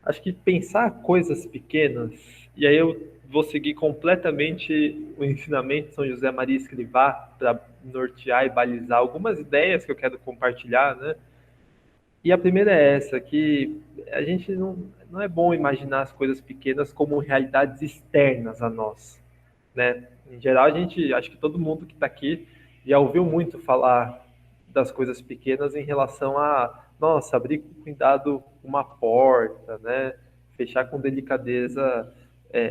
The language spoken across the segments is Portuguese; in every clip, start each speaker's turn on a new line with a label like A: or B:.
A: Acho que pensar coisas pequenas, e aí eu vou seguir completamente o ensinamento de São José Maria Escrivá para nortear e balizar algumas ideias que eu quero compartilhar, né? E a primeira é essa, que a gente não é bom imaginar as coisas pequenas como realidades externas a nós, né? Em geral, acho que todo mundo que está aqui já ouviu muito falar das coisas pequenas em relação a, nossa, abrir com cuidado uma porta, né? Fechar com delicadeza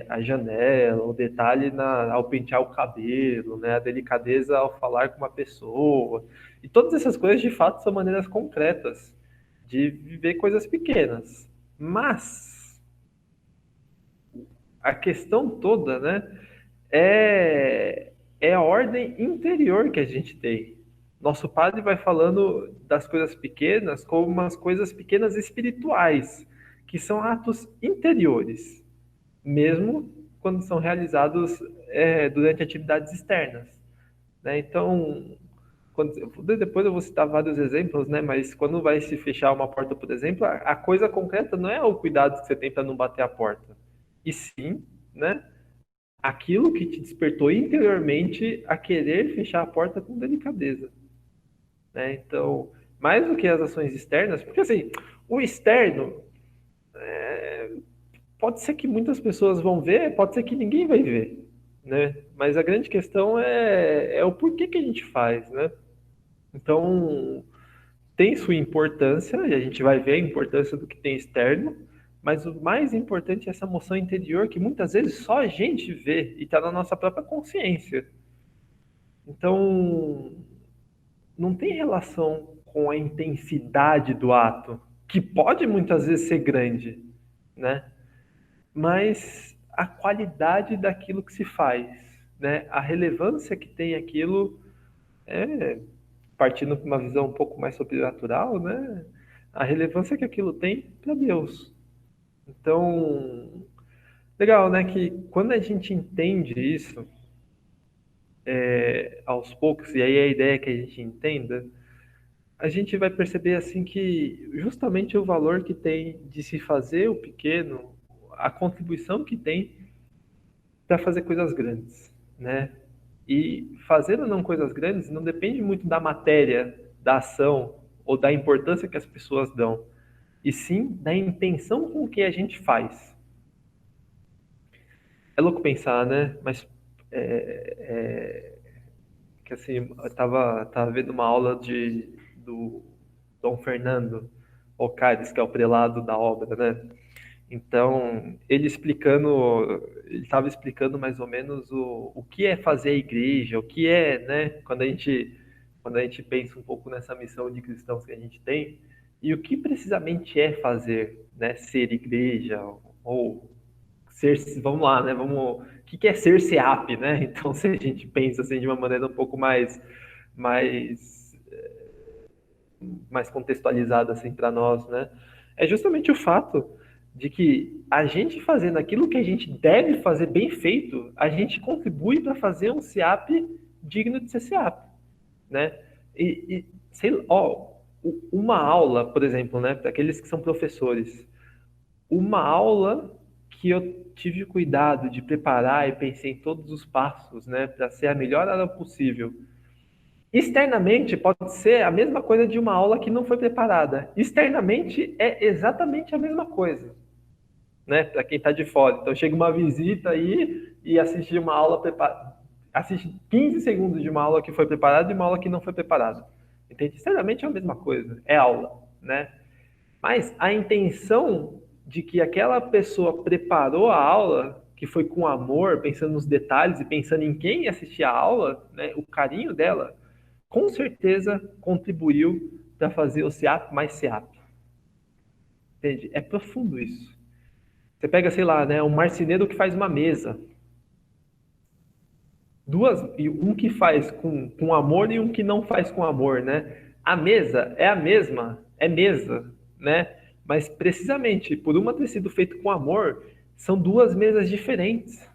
A: a janela, o detalhe ao pentear o cabelo, né? A delicadeza ao falar com uma pessoa. E todas essas coisas, de fato, são maneiras concretas de viver coisas pequenas. Mas a questão toda, né, é a ordem interior que a gente tem. Nosso padre vai falando das coisas pequenas como umas coisas pequenas espirituais, que são atos interiores, mesmo quando são realizados durante atividades externas, né? Então, depois eu vou citar vários exemplos, né? Mas quando vai se fechar uma porta, por exemplo, a coisa concreta não é o cuidado que você tem para não bater a porta, e sim, né? Aquilo que te despertou interiormente a querer fechar a porta com delicadeza, né? Então, mais do que as ações externas, porque assim, o externo pode ser que muitas pessoas vão ver, pode ser que ninguém vai ver, né? Mas a grande questão é o porquê que a gente faz, né? Então, tem sua importância, e a gente vai ver a importância do que tem externo, mas o mais importante é essa moção interior que muitas vezes só a gente vê e está na nossa própria consciência. Então, não tem relação com a intensidade do ato, que pode muitas vezes ser grande, né? Mas a qualidade daquilo que se faz, né? A relevância que tem aquilo, partindo para uma visão um pouco mais sobrenatural, né? A relevância que aquilo tem para Deus. Então, legal, né? Que quando a gente entende isso, aos poucos, e aí a ideia é que a gente entenda, a gente vai perceber assim que justamente o valor que tem de se fazer o pequeno, a contribuição que tem para fazer coisas grandes, né? E fazer ou não coisas grandes não depende muito da matéria, da ação ou da importância que as pessoas dão, e sim da intenção com que a gente faz. É louco pensar, né? Mas que assim, tava vendo uma aula do Dom Fernando Ocárides, que é o prelado da obra, né? Então, ele estava explicando mais ou menos o que é fazer a igreja, o que é, né, quando a gente pensa um pouco nessa missão de cristãos que a gente tem, e o que precisamente é fazer, né, ser igreja, ou ser, vamos lá, né, o que é ser SEAP, né? Então, se a gente pensa assim de uma maneira um pouco mais, mais contextualizada assim para nós, né? É justamente o fato de que a gente fazendo aquilo que a gente deve fazer bem feito, a gente contribui para fazer um SEAP digno de ser SEAP, né? Sei lá, ó, uma aula, por exemplo, né, para aqueles que são professores, uma aula que eu tive cuidado de preparar e pensei em todos os passos, né, para ser a melhor aula possível. Externamente pode ser a mesma coisa de uma aula que não foi preparada. Externamente é exatamente a mesma coisa, né? Para quem está de fora. Então chega uma visita aí e assiste uma aula preparada, assiste 15 segundos de uma aula que foi preparada e uma aula que não foi preparada. Entende? Externamente é a mesma coisa, é aula, né? Mas a intenção de que aquela pessoa preparou a aula, que foi com amor, pensando nos detalhes e pensando em quem ia assistir a aula, né, o carinho dela, com certeza contribuiu para fazer o SEAP mais SEAP. Entende? É profundo isso. Você pega, sei lá, né, um marceneiro que faz uma mesa. E um que faz com amor e um que não faz com amor, né? A mesa é a mesma, é mesa, né? Mas precisamente por uma ter sido feita com amor, são duas mesas diferentes,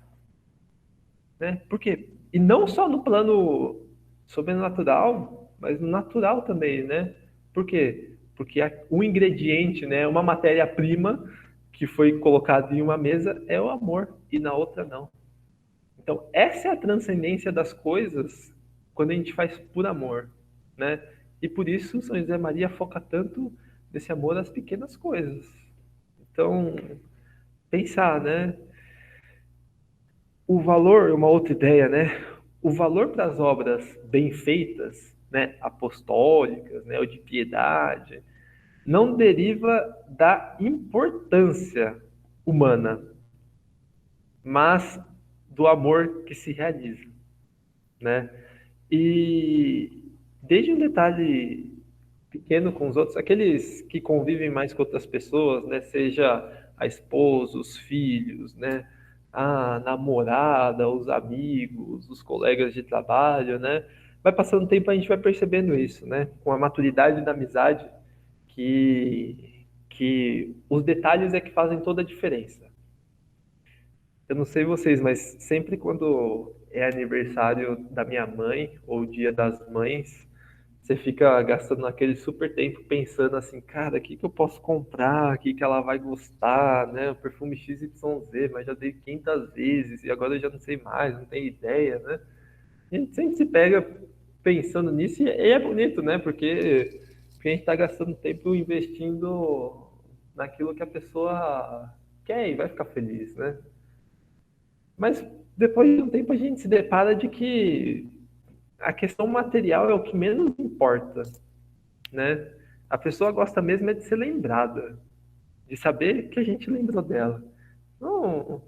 A: né? Por quê? E não só no plano sobrenatural, mas no natural também, né? Por quê? Porque o ingrediente, né, uma matéria-prima que foi colocado em uma mesa é o amor e na outra não. Então, essa é a transcendência das coisas quando a gente faz por amor, né? E por isso São José Maria foca tanto nesse amor às pequenas coisas. Então, pensar, né? O valor, uma outra ideia, né? O valor para as obras bem feitas, né, apostólicas, né, ou de piedade, não deriva da importância humana, mas do amor que se realiza, né? E desde um detalhe pequeno com os outros, aqueles que convivem mais com outras pessoas, né? Seja a esposa, os filhos, né? A namorada, os amigos, os colegas de trabalho, né? Vai passando o tempo a gente vai percebendo isso, né? Com a maturidade da amizade, que os detalhes é que fazem toda a diferença. Eu não sei vocês, mas sempre quando é aniversário da minha mãe ou Dia das Mães, você fica gastando aquele super tempo pensando assim, cara, o que que eu posso comprar, o que que ela vai gostar, né? O perfume XYZ, mas já dei 500 vezes e agora eu já não sei mais, não tenho ideia, né? A gente sempre se pega pensando nisso e é bonito, né? Porque a gente está gastando tempo investindo naquilo que a pessoa quer e vai ficar feliz, né? Mas depois de um tempo a gente se depara de que a questão material é o que menos importa, né? A pessoa gosta mesmo é de ser lembrada, de saber que a gente lembrou dela. Não,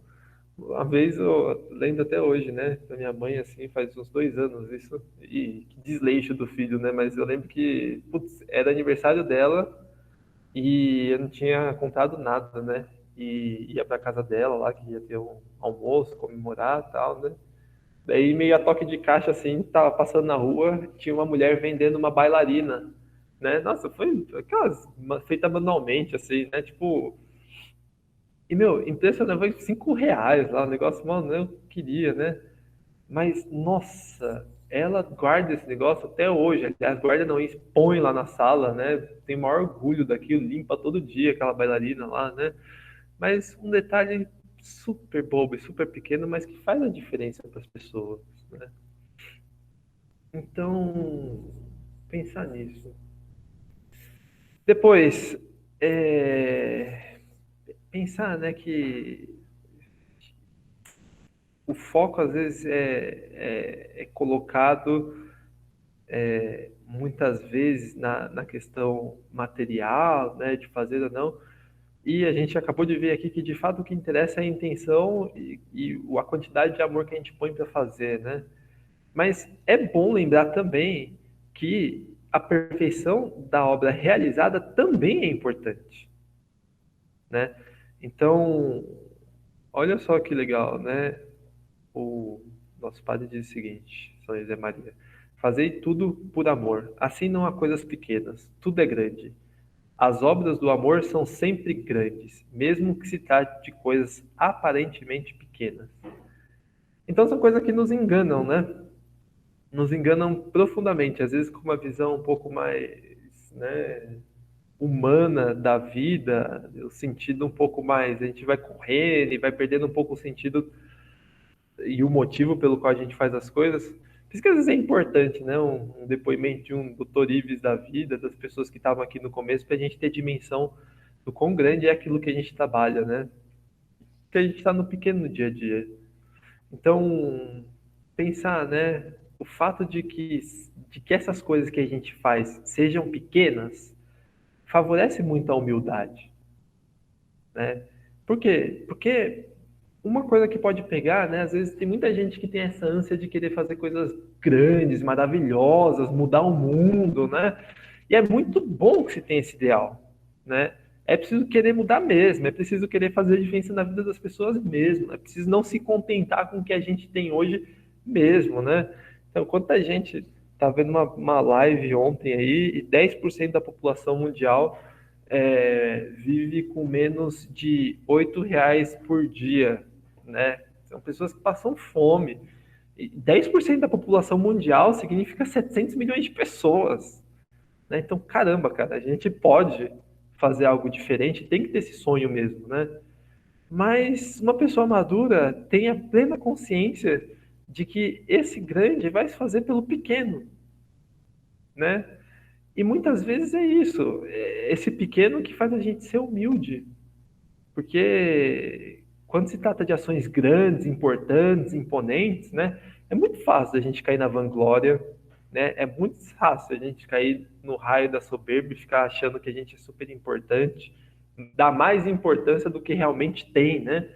A: uma vez eu lembro até hoje, né? Da minha mãe, assim, faz uns 2 anos isso, e que desleixo do filho, né? Mas eu lembro que, putz, era aniversário dela e eu não tinha comprado nada, né? E ia pra casa dela lá, que ia ter um almoço, comemorar e tal, né? Daí, meio a toque de caixa, assim, tava passando na rua, tinha uma mulher vendendo uma bailarina, né? Nossa, foi aquelas feita manualmente, assim, né? Tipo, e, meu, impressionante, foi R$ 5 lá, o negócio, mano, eu queria, né? Mas, nossa, ela guarda esse negócio até hoje. Aliás, guarda não, expõe lá na sala, né? Tem o maior orgulho daquilo, limpa todo dia aquela bailarina lá, né? Mas um detalhe super bobo e super pequeno, mas que faz a diferença para as pessoas, né? Então, pensar nisso. Depois, pensar, né, que o foco às vezes é colocado muitas vezes na questão material, né, de fazer ou não, e a gente acabou de ver aqui que de fato o que interessa é a intenção e a quantidade de amor que a gente põe para fazer, né? Mas é bom lembrar também que a perfeição da obra realizada também é importante, né? Então, olha só que legal, né? O nosso padre diz o seguinte, São José Maria: fazei tudo por amor, assim não há coisas pequenas, tudo é grande. As obras do amor são sempre grandes, mesmo que se trate de coisas aparentemente pequenas. Então são coisas que nos enganam, né? Nos enganam profundamente, às vezes com uma visão um pouco mais, né, humana da vida, o sentido um pouco mais, a gente vai correndo e vai perdendo um pouco o sentido e o motivo pelo qual a gente faz as coisas. Por isso que às vezes é importante, né, um depoimento de um doutor Ives da vida, das pessoas que estavam aqui no começo, para a gente ter dimensão do quão grande é aquilo que a gente trabalha, né? Que a gente está no pequeno no dia a dia. Então, pensar, né, o fato de que essas coisas que a gente faz sejam pequenas, favorece muito a humildade, né? Por quê? Porque uma coisa que pode pegar, né? Às vezes tem muita gente que tem essa ânsia de querer fazer coisas grandes, maravilhosas, mudar o mundo, né? E é muito bom que se tenha esse ideal, né? É preciso querer mudar mesmo, é preciso querer fazer a diferença na vida das pessoas mesmo, é preciso não se contentar com o que a gente tem hoje mesmo, né? Então, quanta gente tá vendo uma live ontem aí e 10% da população mundial vive com menos de R$ 8 por dia, né? São pessoas que passam fome. E 10% da população mundial significa 700 milhões de pessoas, né? Então, caramba, cara, a gente pode fazer algo diferente, tem que ter esse sonho mesmo, né? Mas uma pessoa madura tem a plena consciência de que esse grande vai se fazer pelo pequeno, né? E muitas vezes é isso, esse pequeno que faz a gente ser humilde, porque quando se trata de ações grandes, importantes, imponentes, né, é muito fácil a gente cair na vanglória, né? É muito fácil a gente cair no raio da soberba e ficar achando que a gente é super importante, dá mais importância do que realmente tem, né?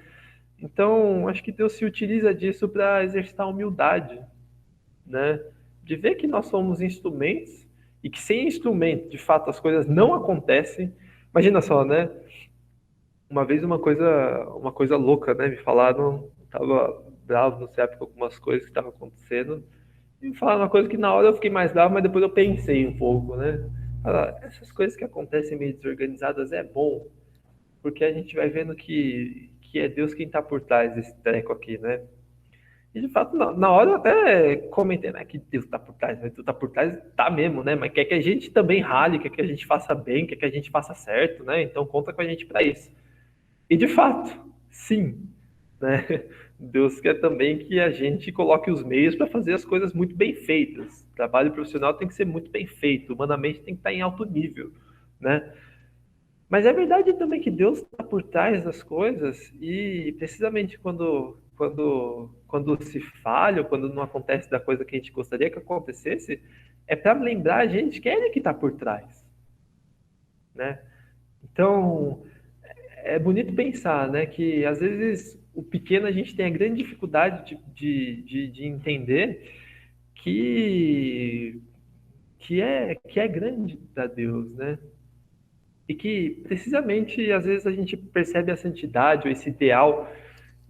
A: Então, acho que Deus se utiliza disso para exercitar a humildade, né? De ver que nós somos instrumentos e que sem instrumento, de fato, as coisas não acontecem. Imagina só, né? Uma vez uma coisa louca, né? Me falaram, tava bravo no CEP com algumas coisas que estavam acontecendo. E me falaram uma coisa que na hora eu fiquei mais bravo, mas depois eu pensei um pouco, né? Essas coisas que acontecem meio desorganizadas é bom, porque a gente vai vendo que é Deus quem está por trás desse treco aqui, né? E de fato, na hora eu até comentei, né, que Deus está por trás, mas Deus está por trás, tá mesmo, né? Mas quer que a gente também rale, quer que a gente faça bem, quer que a gente faça certo, né? Então conta com a gente para isso. E de fato, sim, né? Deus quer também que a gente coloque os meios para fazer as coisas muito bem feitas. O trabalho profissional tem que ser muito bem feito, humanamente tem que estar em alto nível, né? Mas é verdade também que Deus está por trás das coisas e precisamente quando se falha ou quando não acontece da coisa que a gente gostaria que acontecesse, é para lembrar a gente que é Ele que está por trás, né? Então, é bonito pensar, né, que às vezes o pequeno a gente tem a grande dificuldade de entender que, que é grande para Deus, né? E que precisamente às vezes a gente percebe a santidade ou esse ideal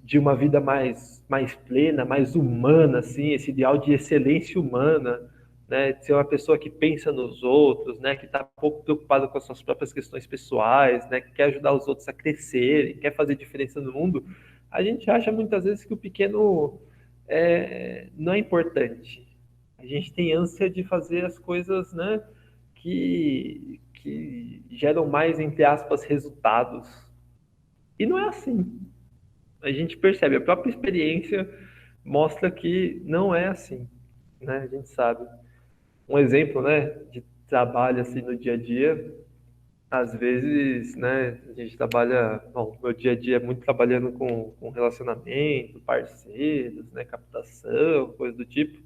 A: de uma vida mais plena, mais humana, assim, esse ideal de excelência humana, né, de ser uma pessoa que pensa nos outros, né, que está pouco preocupada com as suas próprias questões pessoais, né, que quer ajudar os outros a crescerem, quer fazer diferença no mundo, a gente acha muitas vezes que o pequeno não é importante. A gente tem ânsia de fazer as coisas, né, que geram mais, entre aspas, resultados. E não é assim. A gente percebe, a própria experiência mostra que não é assim, né? A gente sabe. Um exemplo, né, de trabalho assim no dia a dia, às vezes, né, a gente trabalha, bom, meu dia a dia é muito trabalhando com relacionamento, parceiros, né, captação, coisa do tipo.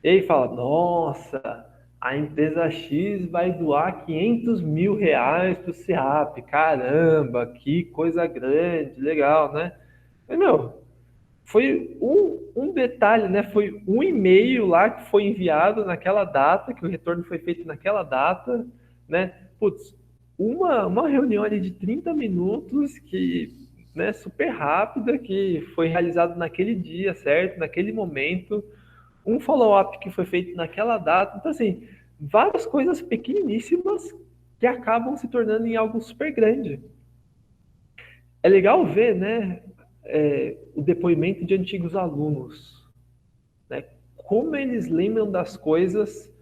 A: E aí fala, nossa, a empresa X vai doar R$ 500.000 para o SEAP, caramba, que coisa grande, legal, né? Mas, meu, foi um detalhe, né? Foi um e-mail lá que foi enviado naquela data, que o retorno foi feito naquela data, né? Putz, uma reunião ali de 30 minutos que, né, super rápida, que foi realizado naquele dia, certo? Naquele momento, um follow-up que foi feito naquela data. Então, assim, várias coisas pequeníssimas que acabam se tornando em algo super grande. É legal ver, né, o depoimento de antigos alunos, né? Como eles lembram das coisas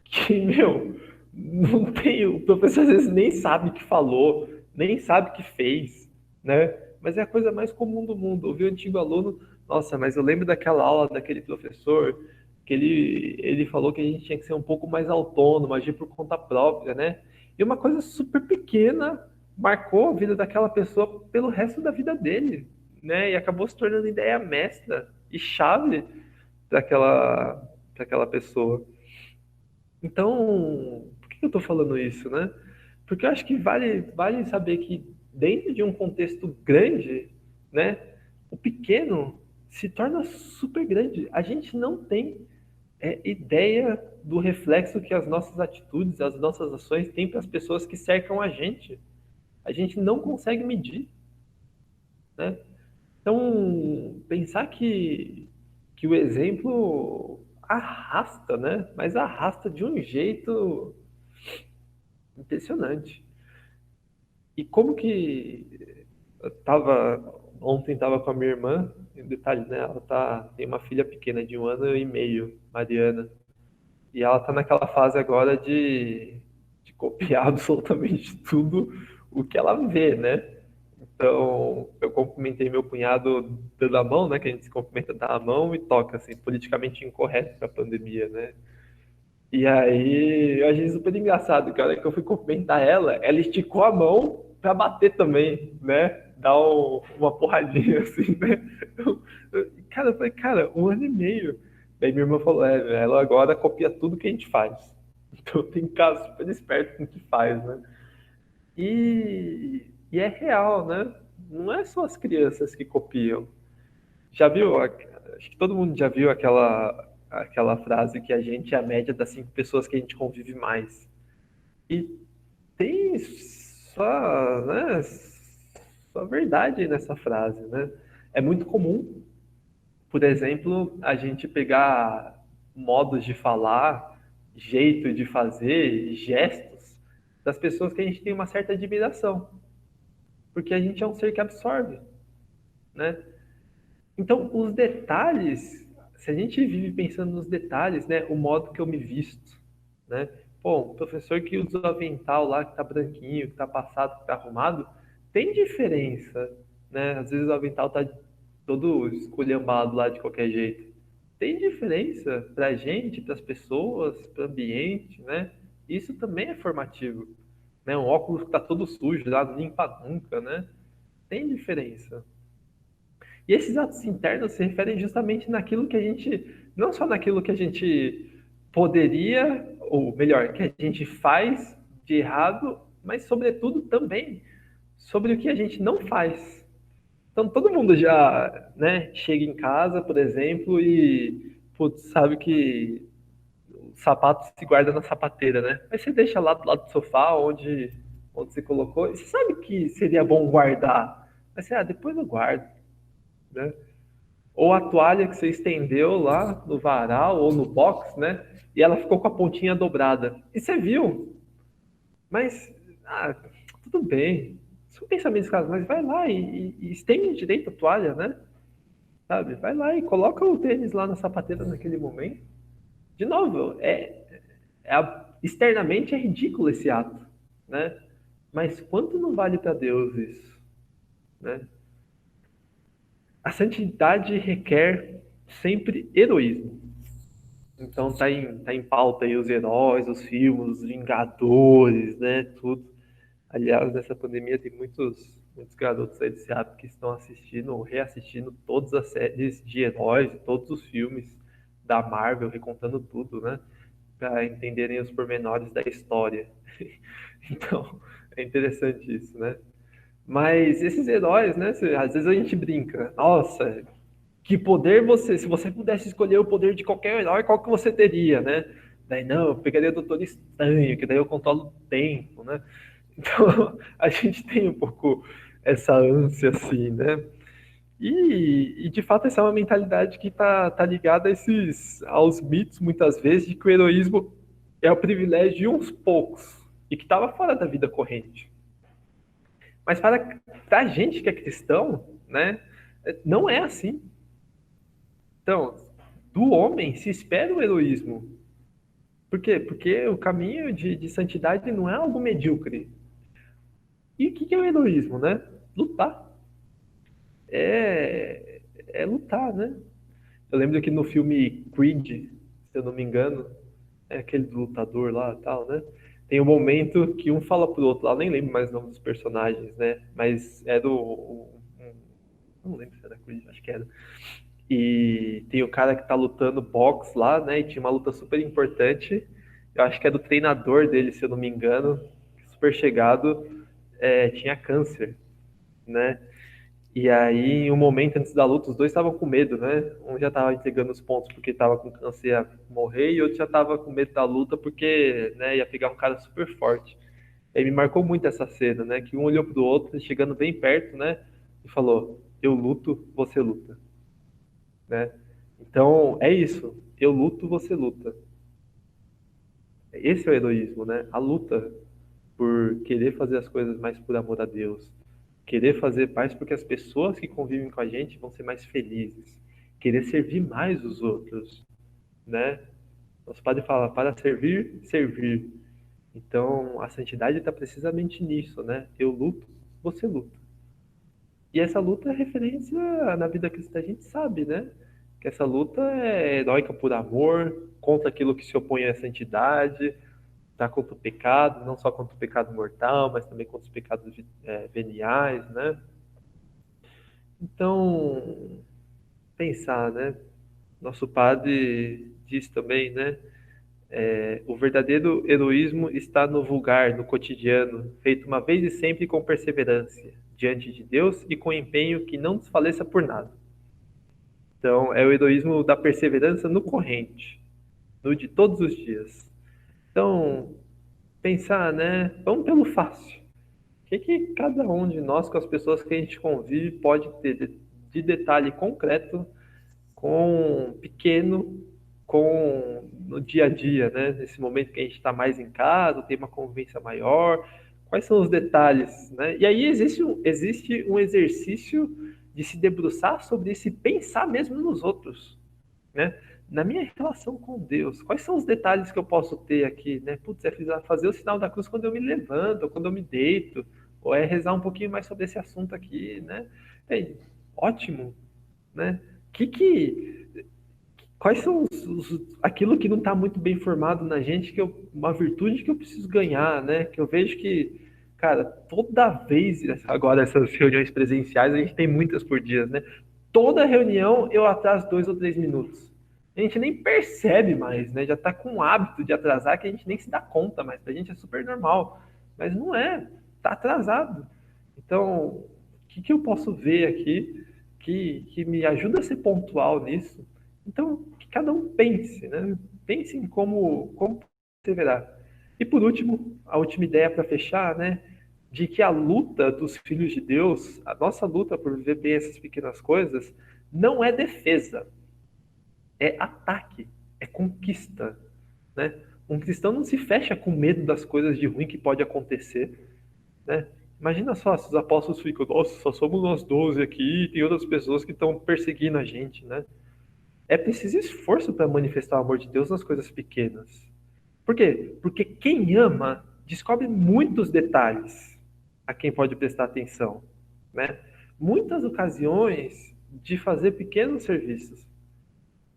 A: que, meu, não tem, o professor às vezes nem sabe que falou, nem sabe que fez, né? Mas é a coisa mais comum do mundo. Ouvir o antigo aluno, nossa, mas eu lembro daquela aula daquele professor que ele falou que a gente tinha que ser um pouco mais autônomo, agir por conta própria, né? E uma coisa super pequena marcou a vida daquela pessoa pelo resto da vida dele, né? E acabou se tornando ideia mestra e chave para aquela pessoa. Então, por que eu estou falando isso, né? Porque eu acho que vale saber que dentro de um contexto grande, né, o pequeno se torna super grande. A gente não tem ideia do reflexo que as nossas atitudes, as nossas ações têm para as pessoas que cercam a gente. A gente não consegue medir, né? Então, pensar que o exemplo arrasta, né? Mas arrasta de um jeito impressionante. E como que eu ontem tava com a minha irmã, em detalhe, né? Tem uma filha pequena de 1 ano e meio, Mariana, e ela tá naquela fase agora de copiar absolutamente tudo o que ela vê, né? Então, eu cumprimentei meu cunhado dando a mão, né? Que a gente se cumprimenta dá a mão e toca, assim, politicamente incorreto pra pandemia, né? E aí, eu achei super engraçado, que a hora que eu fui cumprimentar ela, ela esticou a mão pra bater também, né? Dar uma porradinha, assim, né? Cara, eu falei, cara, 1 ano e meio. Daí minha irmã falou, ela agora copia tudo que a gente faz. Então tem caso super esperto com o que faz, né? E é real, né? Não é só as crianças que copiam. Já viu? Acho que todo mundo já viu aquela frase que a gente é a média das 5 pessoas que a gente convive mais. E tem só, né, só verdade nessa frase, né? É muito comum, por exemplo, a gente pegar modos de falar, jeito de fazer, gestos das pessoas que a gente tem uma certa admiração, porque a gente é um ser que absorve, né? Então, os detalhes, se a gente vive pensando nos detalhes, né, o modo que eu me visto, né? Pô, um professor que usa o avental lá, que tá branquinho, que tá passado, que tá arrumado, tem diferença, né? Às vezes o avental tá todo esculhambado lá de qualquer jeito. Tem diferença pra gente, pras pessoas, pro ambiente, né? Isso também é formativo, né? Um óculos que tá todo sujo lá, não limpa nunca, né? Tem diferença. E esses atos internos se referem justamente naquilo que a gente, não só naquilo que a gente poderia, ou melhor, que a gente faz de errado, mas sobretudo também sobre o que a gente não faz. Então todo mundo já, né, chega em casa, por exemplo, e putz, sabe que o sapato se guarda na sapateira, né? Aí você deixa lá do lado do sofá, onde você colocou, e você sabe que seria bom guardar. Mas você, depois eu guardo, né? Ou a toalha que você estendeu lá no varal ou no box, né? E ela ficou com a pontinha dobrada. E você viu, mas tudo bem. São pensamentos claros, mas vai lá e estende direito a toalha, né? Sabe? Vai lá e coloca o tênis lá na sapateira naquele momento. De novo, externamente é ridículo esse ato, né? Mas quanto não vale para Deus isso, né? A santidade requer sempre heroísmo. Então tá em pauta aí os heróis, os filmes, os Vingadores, né? Tudo. Aliás, nessa pandemia tem muitos garotos aí desse ato que estão assistindo ou reassistindo todas as séries de heróis, todos os filmes da Marvel, recontando tudo, né? Para entenderem os pormenores da história. Então, é interessante isso, né? Mas esses heróis, né? Às vezes a gente brinca. Nossa, que poder se você pudesse escolher o poder de qualquer herói, qual que você teria, né? Daí não, eu pegaria o Doutor Estranho, que daí eu controlo o tempo, né? Então a gente tem um pouco essa ânsia assim, né? E de fato essa é uma mentalidade que tá ligada aos mitos muitas vezes de que o heroísmo é o privilégio de uns poucos e que estava fora da vida corrente. Mas para a gente que é cristão, né, não é assim. Então, do homem se espera o heroísmo. Por quê? Porque o caminho de santidade não é algo medíocre. E o que é o heroísmo, né? Lutar. É lutar, né? Eu lembro que no filme Creed, se eu não me engano, é aquele do lutador lá e tal, né? Tem um momento que um fala pro outro lá, eu nem lembro mais o nome dos personagens, né? Mas era não lembro se era Creed, acho que era. E tem o cara que tá lutando boxe lá, né? E tinha uma luta super importante. Eu acho que é do treinador dele, se eu não me engano, super chegado, tinha câncer, né? E aí, em um momento antes da luta, os dois estavam com medo, né? Um já estava entregando os pontos porque estava com câncer e ia morrer, e outro já estava com medo da luta porque, né, ia pegar um cara super forte. E aí me marcou muito essa cena, né? Que um olhou pro outro, chegando bem perto, né? E falou: Eu luto, você luta, né? Então, é isso. Eu luto, você luta. Esse é o heroísmo, né? A luta por querer fazer as coisas mais por amor a Deus. Querer fazer paz porque as pessoas que convivem com a gente vão ser mais felizes. Querer servir mais os outros, né? Nosso padre fala, para servir, servir. Então, a santidade está precisamente nisso, né? Eu luto, você luta. E essa luta é referência na vida cristã, a gente sabe, né? Que essa luta é heróica por amor, contra aquilo que se opõe à santidade, tá contra o pecado, não só contra o pecado mortal, mas também contra os pecados veniais, né? Então, pensar, né? Nosso padre diz também, né? O verdadeiro heroísmo está no vulgar, no cotidiano, feito uma vez e sempre com perseverança, diante de Deus e com empenho que não desfaleça por nada. Então, é o heroísmo da perseverança no corrente, no de todos os dias. Então, pensar, né? Vamos pelo fácil. O que cada um de nós, com as pessoas que a gente convive, pode ter de detalhe concreto, com pequeno, com no dia a dia, né? Nesse momento que a gente está mais em casa, tem uma convivência maior. Quais são os detalhes, né? E aí existe um exercício de se debruçar sobre isso e pensar mesmo nos outros, né? Na minha relação com Deus, quais são os detalhes que eu posso ter aqui, né? Putz, é fazer o sinal da cruz quando eu me levanto, ou quando eu me deito, ou é rezar um pouquinho mais sobre esse assunto aqui, né? Bem, ótimo, né? Que quais são aquilo que não está muito bem formado na gente, uma virtude que eu preciso ganhar, né? Que eu vejo que, cara, toda vez, agora essas reuniões presenciais, a gente tem muitas por dia, né? Toda reunião eu atraso 2 ou 3 minutos. A gente nem percebe mais, né? Já está com o hábito de atrasar que a gente nem se dá conta mais. Pra gente é super normal. Mas não é, tá atrasado. Então, o que eu posso ver aqui que me ajuda a ser pontual nisso? Então, que cada um pense, né? Pense em como perseverar. E por último, a última ideia para fechar, né? De que a luta dos filhos de Deus, a nossa luta por viver bem essas pequenas coisas, não é defesa, é ataque, é conquista, né? Um cristão não se fecha com medo das coisas de ruim que pode acontecer, né? Imagina só se os apóstolos ficam, nossa, só somos nós 12 aqui e tem outras pessoas que estão perseguindo a gente, né? É preciso esforço para manifestar o amor de Deus nas coisas pequenas. Por quê? Porque quem ama descobre muitos detalhes a quem pode prestar atenção, né? Muitas ocasiões de fazer pequenos serviços.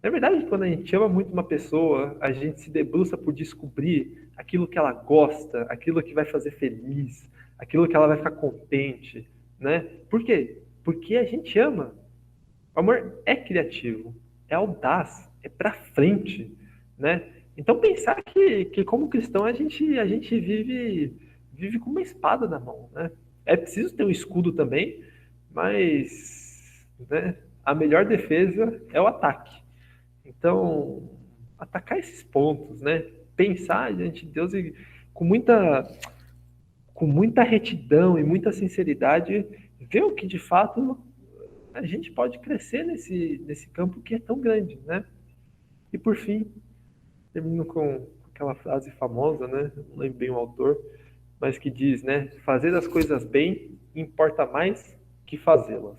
A: Na verdade, quando a gente ama muito uma pessoa, a gente se debruça por descobrir aquilo que ela gosta, aquilo que vai fazer feliz, aquilo que ela vai ficar contente, né? Por quê? Porque a gente ama. O amor é criativo, é audaz, é pra frente, né? Então pensar que como cristão a gente vive com uma espada na mão, né? É preciso ter um escudo também, mas, né, a melhor defesa é o ataque. Então, atacar esses pontos, né? Pensar diante de Deus e com muita retidão e muita sinceridade, ver o que de fato a gente pode crescer nesse campo que é tão grande, né? E por fim, termino com aquela frase famosa, né? Não lembro bem o autor, mas que diz, né? Fazer as coisas bem importa mais que fazê-las.